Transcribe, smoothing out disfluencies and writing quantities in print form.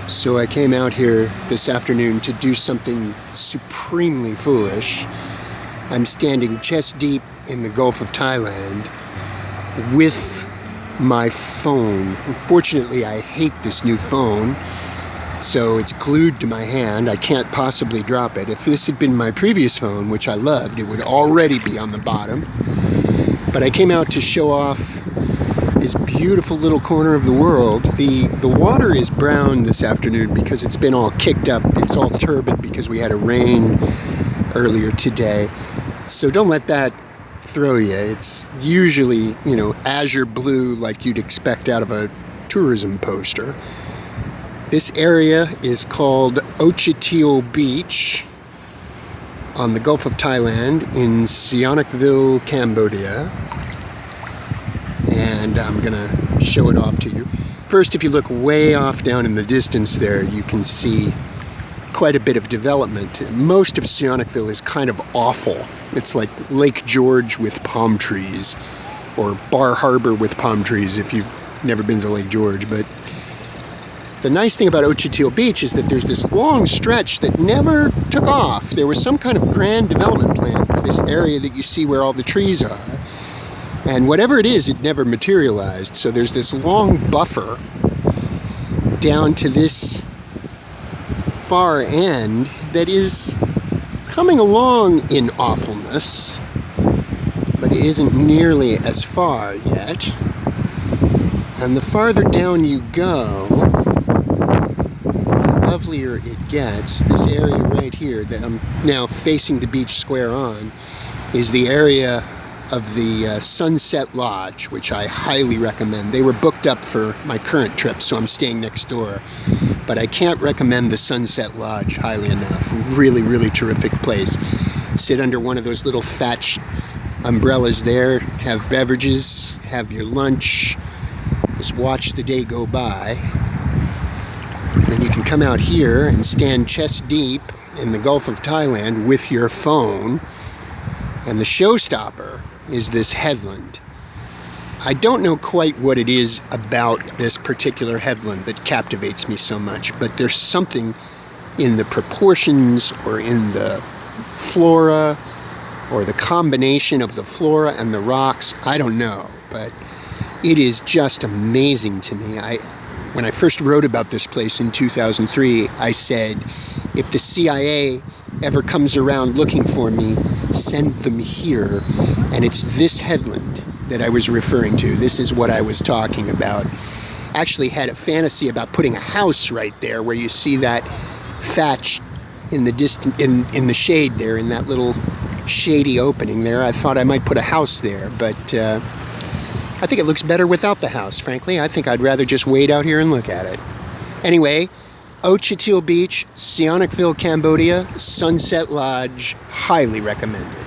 So I came out here this afternoon to do something supremely foolish. I'm standing chest deep in the Gulf of Thailand with my phone. Unfortunately, I hate this new phone, so it's glued to my hand. I can't possibly drop it. If this had been my previous phone, which I loved, it would already be on the bottom. But I came out to show off this beautiful little corner of the world. The water is brown this afternoon because it's been all kicked up. It's all turbid because we had a rain earlier today. So don't let that throw you. It's usually, azure blue like you'd expect out of a tourism poster. This area is called Ochheuteal Beach on the Gulf of Thailand in Sihanoukville, Cambodia. And I'm gonna show it off to you. First, if you look way off down in the distance there, you can see quite a bit of development. Most of Sihanoukville is kind of awful. It's like Lake George with palm trees, or Bar Harbor with palm trees if you've never been to Lake George. But the nice thing about Ochheuteal Beach is that there's this long stretch that never took off. There was some kind of grand development plan for this area that you see where all the trees are. And whatever it is, it never materialized. So there's this long buffer down to this far end that is coming along in awfulness, but it isn't nearly as far yet. And the farther down you go, the lovelier it gets. This area right here that I'm now facing the beach square on is the area of the Sunset Lodge, which I highly recommend. They were booked up for my current trip, so I'm staying next door. But I can't recommend the Sunset Lodge highly enough. Really, really terrific place. Sit under one of those little thatched umbrellas there, have beverages, have your lunch, just watch the day go by. Then you can come out here and stand chest deep in the Gulf of Thailand with your phone. And the showstopper is this headland. I don't know quite what it is about this particular headland that captivates me so much, but there's something in the proportions or in the flora or the combination of the flora and the rocks. I don't know, but it is just amazing to me. When I first wrote about this place in 2003, I said, if the CIA ever comes around looking for me, send them here. And it's this headland that I was referring to. This is what I was talking about. Actually had a fantasy about putting a house right there where you see that thatch in the in the shade there, in that little shady opening there. I thought I might put a house there, but I think it looks better without the house, frankly. I think I'd rather just wait out here and look at it. Anyway, Ochheuteal Beach, Sihanoukville, Cambodia, Sunset Lodge, highly recommended.